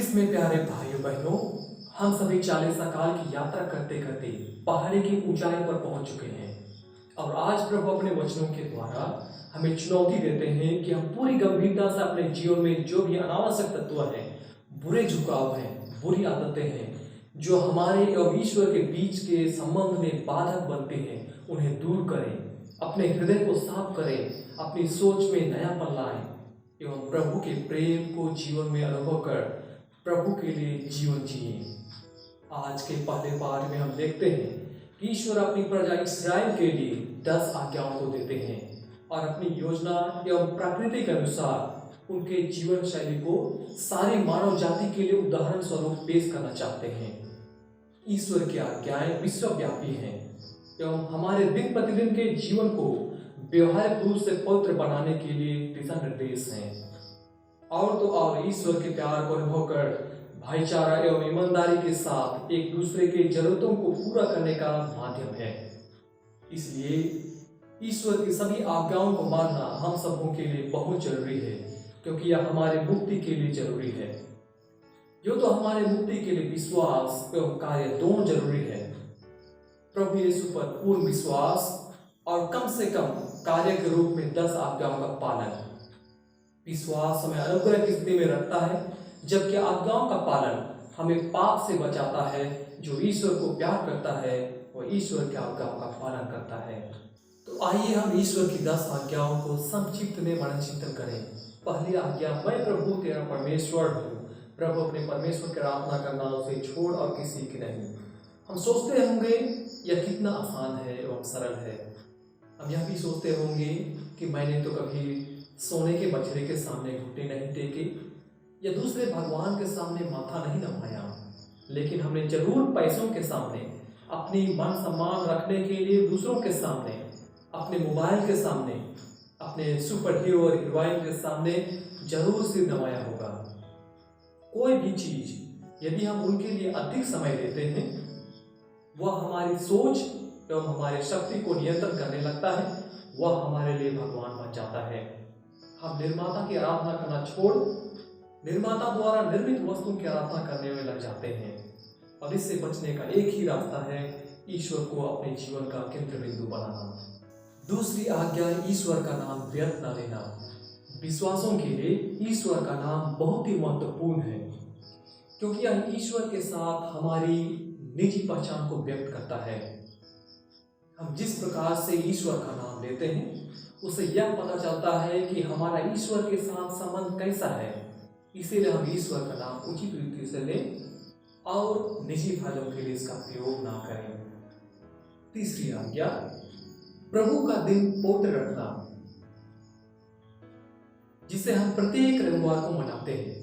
क्रिस्त में प्यारे भाइयों बहनों, हम सभी 40 काल की यात्रा करते करते पहाड़ी की ऊंचाई पर पहुंच चुके हैं और आज प्रभु अपने वचनों के द्वारा हमें चुनौती देते हैं कि हम पूरी गंभीरता से अपने जीवन में जो भी अनावश्यक तत्व हैं, बुरे झुकाव हैं, बुरी आदतें हैं जो हमारे और ईश्वर के बीच के संबंध में बाधक बनते हैं, उन्हें दूर करें, अपने हृदय को साफ करें, अपनी सोच में नयापन लाएं एवं प्रभु के प्रेम को जीवन में अनुभव कर प्रभु के लिए जीवन जिए। आज के पहले पाठ में हम देखते हैं कि ईश्वर अपनी प्रजा इस्राएल के लिए 10 आज्ञाओं को देते हैं और अपनी योजना एवं प्रकृति के अनुसार उनके जीवन शैली को सारी मानव जाति के लिए उदाहरण स्वरूप पेश करना चाहते हैं। ईश्वर की आज्ञाएं विश्वव्यापी हैं एवं हमारे दिन प्रतिदिन के जीवन को व्यवहारिक रूप से पवित्र बनाने के लिए दिशा निर्देश हैं। और तो और ईश्वर के प्यार को अनुभव कर भाईचारा एवं ईमानदारी के साथ एक दूसरे के जरूरतों को पूरा करने का माध्यम है। इसलिए ईश्वर की सभी आज्ञाओं को मानना हम सबों के लिए बहुत जरूरी है, क्योंकि यह हमारे मुक्ति के लिए जरूरी है। जो तो हमारे मुक्ति के लिए विश्वास एवं कार्य दोनों जरूरी है। प्रभु यीशु पर पूर्ण विश्वास और कम से कम कार्य के रूप में 10 आज्ञाओं का पालन। विश्वास हमें अनुग्रह की स्थिति में रखता है, जबकि आज्ञाओं का पालन हमें पाप से बचाता है। जो ईश्वर को प्यार करता है वह ईश्वर की आज्ञाओं का पालन करता है। तो आइए हम ईश्वर की 10 आज्ञाओं को संक्षिप्त में वर्णन चिंतन करें। पहली आज्ञा, मैं प्रभु तेरा परमेश्वर हूँ। प्रभु अपने परमेश्वर की आराधना करना उसे छोड़ और किसी की नहीं। हम सोचते होंगे यह कितना आसान है एवं सरल है। हम यह भी सोचते होंगे कि मैंने तो कभी सोने के बछड़े के सामने घुटने नहीं टेके या दूसरे भगवान के सामने माथा नहीं नवाया, लेकिन हमने जरूर पैसों के सामने, अपनी मान सम्मान रखने के लिए दूसरों के सामने, अपने मोबाइल के सामने, अपने सुपर हीरो और हीरोइन के सामने जरूर सिर नवाया होगा। कोई भी चीज यदि हम उनके लिए अधिक समय देते हैं, वह हमारी सोच एवं हमारी शक्ति को नियंत्रण करने लगता है, वह हमारे लिए भगवान बन जाता है। हम निर्माता की आराधना करना छोड़ निर्माता द्वारा निर्मित वस्तुओं की आराधना करने में लग जाते हैं। और इससे बचने का एक ही रास्ता है, ईश्वर को अपने जीवन का केंद्र बिंदु बनाना। दूसरी आज्ञा, ईश्वर का नाम व्यर्थ न लेना। विश्वासों के लिए ईश्वर का नाम बहुत ही महत्वपूर्ण है, क्योंकि यह ईश्वर के साथ हमारी निजी पहचान को व्यक्त करता है। हम जिस प्रकार से ईश्वर का नाम लेते हैं, उसे यह पता चलता है कि हमारा ईश्वर के साथ संबंध कैसा है। इसीलिए हम ईश्वर का नाम उचित रीति से लें और निजी फायदों के लिए इसका प्रयोग ना करें। तीसरी आज्ञा, प्रभु का दिन पवित्र रखना, जिसे हम प्रत्येक रविवार को मनाते हैं।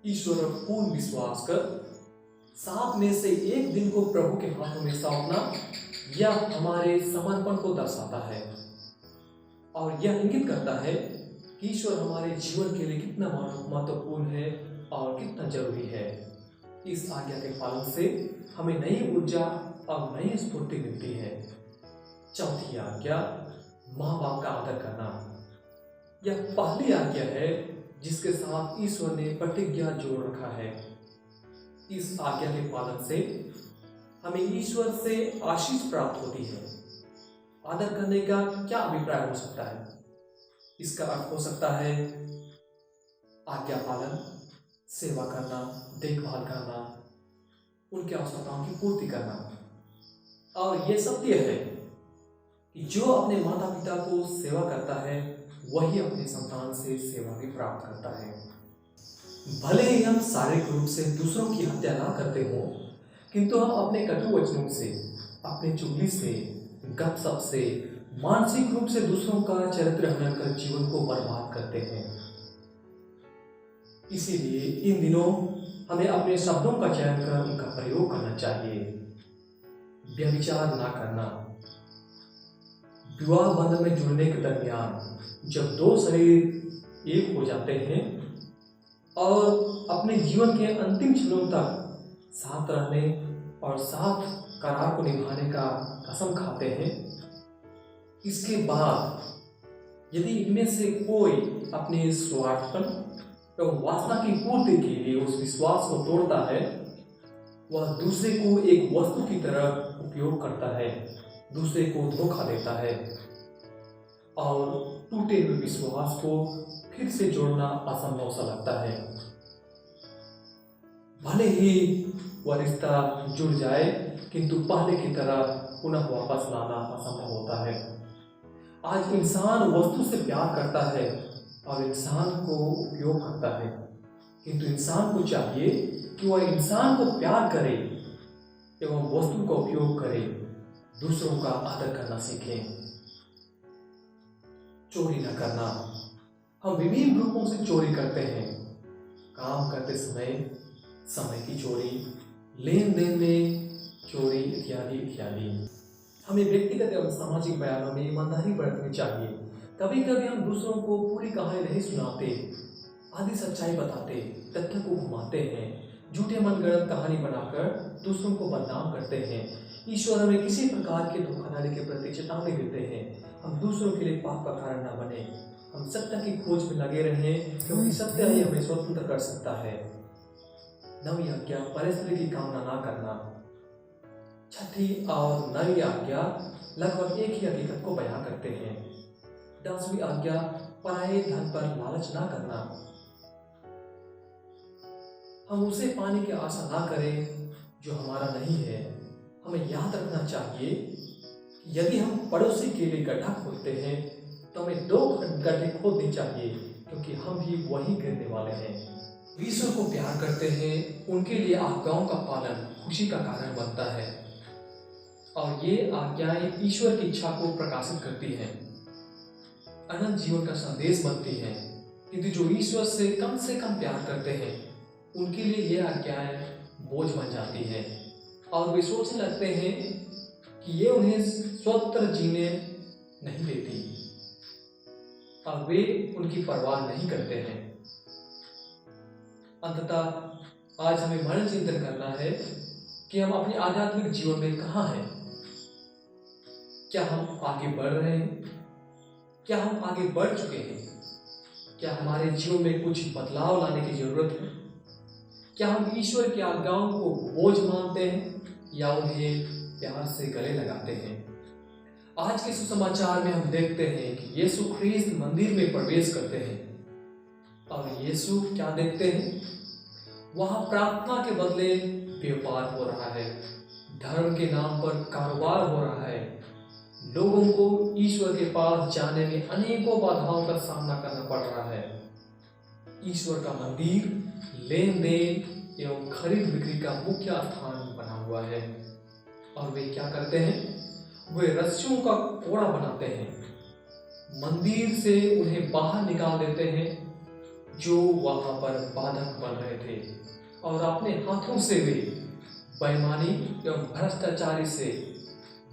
ईश्वर पर पूर्ण विश्वास कर 7 में से एक दिन को प्रभु के हाथों में सौंपना यह हमारे समर्पण को दर्शाता है और यह इंगित करता है कि ईश्वर हमारे जीवन के लिए कितना महत्वपूर्ण है और कितना जरूरी है। इस आज्ञा के पालन से हमें नई ऊर्जा और नई स्फूर्ति मिलती है। चौथी आज्ञा, माँ बाप का आदर करना। यह पहली आज्ञा है जिसके साथ ईश्वर ने प्रतिज्ञा जोड़ रखा है। इस आज्ञा के पालन से हमें ईश्वर से आशीष प्राप्त होती है। आदर करने का क्या अभिप्राय हो सकता है? इसका अर्थ हो सकता है आज्ञा पालन, सेवा करना, देखभाल करना, उनकी आवश्यकताओं की पूर्ति करना। और यह सत्य है कि जो अपने माता पिता को सेवा करता है वही अपने संतान से सेवा भी प्राप्त करता है। भले ही हम शारीरिक रूप से दूसरों की हत्या ना करते हो, किंतु हम अपने कटु वचनों से, अपने चुगली से, गपशप से मानसिक रूप से दूसरों का चरित्र हनन कर जीवन को बर्बाद करते हैं। इसीलिए इन दिनों हमें अपने शब्दों का चयन कर उनका प्रयोग करना चाहिए। व्यभिचार ना करना। विवाह बंधन में जुड़ने के दरमियान जब 2 शरीर एक हो जाते हैं और अपने जीवन के अंतिम क्षणों तक साथ रहने और साथ करार को निभाने का कसम खाते हैं, इसके बाद यदि इनमें से कोई अपने स्वार्थपन एवं वासना की पूर्ति के लिए उस विश्वास को तोड़ता है, वह दूसरे को एक वस्तु की तरह उपयोग करता है, दूसरे को धोखा देता है और टूटे हुए विश्वास को फिर से जोड़ना असंभव सा लगता है। भले ही वह रिश्ता जुड़ जाए, किंतु पहले की तरह पुनः वापस लाना असंभव होता है। आज इंसान वस्तु से प्यार करता है और इंसान को उपयोग करता है, किंतु इंसान को चाहिए कि वह इंसान को प्यार करे एवं वस्तु का उपयोग करे, दूसरों का आदर करना सीखे। चोरी न करना। हम विभिन्न रूपों से चोरी करते हैं। काम करते समय की चोरी, लेन देन में चोरी इत्यादि इत्यादि। हमें व्यक्तिगत एवं सामाजिक बयानों में ईमानदारी बरतनी चाहिए। कभी कभी हम दूसरों को पूरी कहानी नहीं सुनाते, आधी सच्चाई बताते, तथ्य को घुमाते हैं, झूठे मनगढ़ंत कहानी बनाकर दूसरों को बदनाम करते हैं। ईश्वर हमें किसी प्रकार के धोखाधड़ी के प्रति चेतावनी देते हैं। हम दूसरों के लिए पाप का कारण न बने। हम सत्य की खोज में लगे रहें, क्योंकि सत्य ही हमें स्वतंत्र कर सकता है। नवी आज्ञा, परस्त्री की कामना ना करना। छठी और नवी आज्ञा लगभग एक ही हकीकत को बयां करते हैं। 10वीं आज्ञा, पराये धन पर लालच ना करना। हम उसे पाने की आशा ना करें जो हमारा नहीं है। हमें याद रखना चाहिए कि यदि हम पड़ोसी के लिए गड्ढा खोदते हैं तो हमें 2 गड्ढे खोदने चाहिए, क्योंकि हम भी वही गिरने वाले हैं। ईश्वर को प्यार करते हैं, उनके लिए आज्ञाओं का पालन खुशी का कारण बनता है और ये आज्ञाएं ईश्वर की इच्छा को प्रकाशित करती हैं, अनंत जीवन का संदेश बनती हैं। किंतु जो ईश्वर से कम प्यार करते हैं, उनके लिए ये आज्ञाएं बोझ बन जाती हैं और वे सोचने लगते हैं कि ये उन्हें स्वतंत्र जीने नहीं देती और वे उनकी परवाह नहीं करते हैं। अंततः आज हमें मन चिंतन करना है कि हम अपने आध्यात्मिक जीवन में कहाँ हैं। क्या हम आगे बढ़ रहे हैं? क्या हम आगे बढ़ चुके हैं? क्या हमारे जीवन में कुछ बदलाव लाने की जरूरत है? क्या हम ईश्वर की आज्ञाओं को बोझ मानते हैं या उन्हें प्यार से गले लगाते हैं? आज के सुसमाचार में हम देखते हैं कि यीशु ख्रीस्त मंदिर में प्रवेश करते हैं और यीशु क्या देखते हैं? वहां प्रार्थना के बदले व्यापार हो रहा है, धर्म के नाम पर कारोबार हो रहा है। लोगों को ईश्वर के पास जाने में अनेकों बाधाओं का सामना करना पड़ रहा है। ईश्वर का मंदिर लेन देन एवं खरीद बिक्री का मुख्य स्थान बना हुआ है और वे क्या करते हैं? वे रस्सियों का कोड़ा बनाते हैं, मंदिर से उन्हें बाहर निकाल देते हैं जो वहां पर बाधक बन रहे थे और अपने हाथों से वे बेईमानी एवं भ्रष्टाचारी से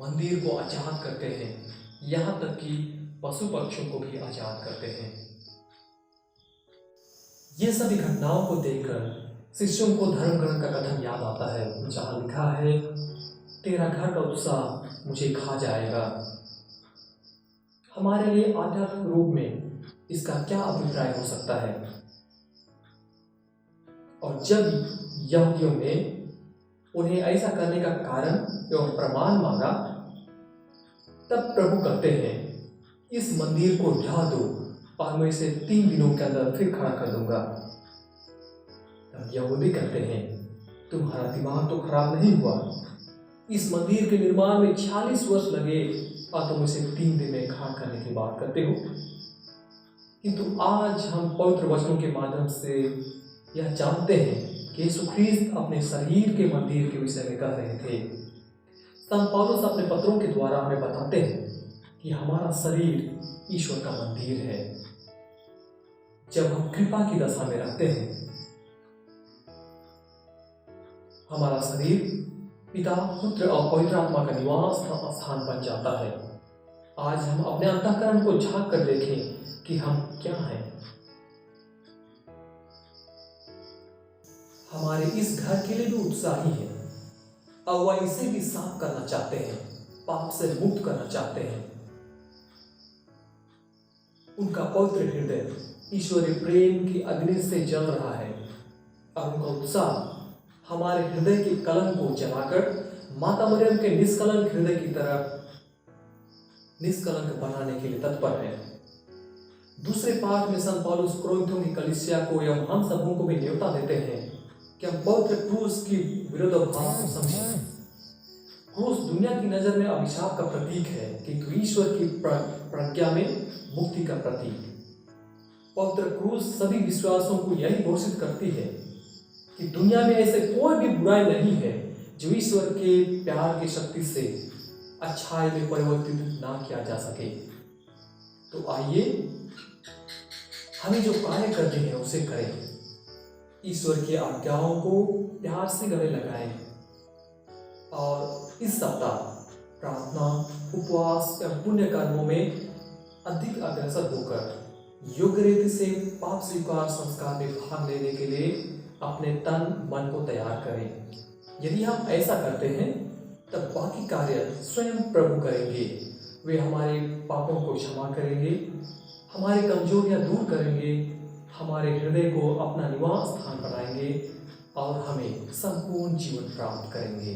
मंदिर को आजाद करते हैं, यहाँ तक कि पशु पक्षियों को भी आजाद करते हैं। ये सभी घटनाओं को देखकर शिष्यों को धर्म ग्रंथ का कथन याद आता है, जहाँ लिखा है, तेरा घर का उत्साह मुझे खा जाएगा। हमारे लिए आध्यात्मिक रूप में इसका क्या अभिप्राय हो सकता है? और जब यहूदियों ने उन्हें ऐसा करने का कारण एवं प्रमाण मांगा, तब प्रभु कहते हैं, इस मंदिर को ढा दो और मैं इसे 3 दिनों के अंदर फिर खड़ा कर दूंगा। तब यहूदी कहते हैं, तुम्हारा दिमाग तो खराब नहीं हुआ? इस मंदिर के निर्माण में 46 वर्ष लगे और तुम इसे 3 दिन में खड़ा करने की बात करते हो। किंतु आज हम पवित्र वचनों के माध्यम से यह जानते हैं कि यीशु ख्रीस्त अपने शरीर के मंदिर के विषय में कह रहे थे। संत पौलुस अपने पत्रों के द्वारा हमें बताते हैं कि हमारा शरीर ईश्वर का मंदिर है। जब हम कृपा की दशा में रहते हैं, हमारा शरीर पिता, पुत्र और पवित्र आत्मा का निवास स्थान बन जाता है। आज हम अपने अंतःकरण को झांक कर देखें कि हम क्या हैं। हमारे इस घर के लिए भी उत्साही है और वह इसे भी साफ करना चाहते हैं, पाप से मुक्त करना चाहते हैं। उनका पवित्र हृदय ईश्वरीय प्रेम की अग्नि से जल रहा है और उनका उत्साह हमारे हृदय के कलंक को जलाकर माता मरियम के निष्कलंक हृदय की तरह निष्कलंक बनाने के लिए तत्पर है। दूसरे पाठ में संत पौलुस कोरिन्थियों की कलीसिया को एवं हम सबों को भी न्योता देते हैं कि हम पवित्र क्रूस की विरोधाभास को समझें। क्रूस दुनिया की नजर में अभिशाप का प्रतीक है, किंतु ईश्वर की प्रज्ञा में मुक्ति का प्रतीक। पवित्र क्रूस सभी विश्वासों को यही घोषित करती है कि दुनिया में ऐसे कोई भी बुराई नहीं है जो ईश्वर के प्यार की शक्ति से अच्छाई में परिवर्तित ना किया जा सके। तो आइए हमें जो कार्य करते हैं उसे करें, ईश्वर की आज्ञाओं को प्यार से गले लगाएं और इस सप्ताह प्रार्थना, उपवास या पुण्य कर्मों में अधिक अग्रसर होकर योग्य रीति से पाप स्वीकार संस्कार में भाग लेने के लिए अपने तन मन को तैयार करें। यदि हम ऐसा करते हैं तब बाकी कार्य स्वयं प्रभु करेंगे। वे हमारे पापों को क्षमा करेंगे, हमारी कमजोरियां दूर करेंगे, हमारे हृदय को अपना निवास स्थान बनाएंगे और हमें संपूर्ण जीवन प्राप्त करेंगे।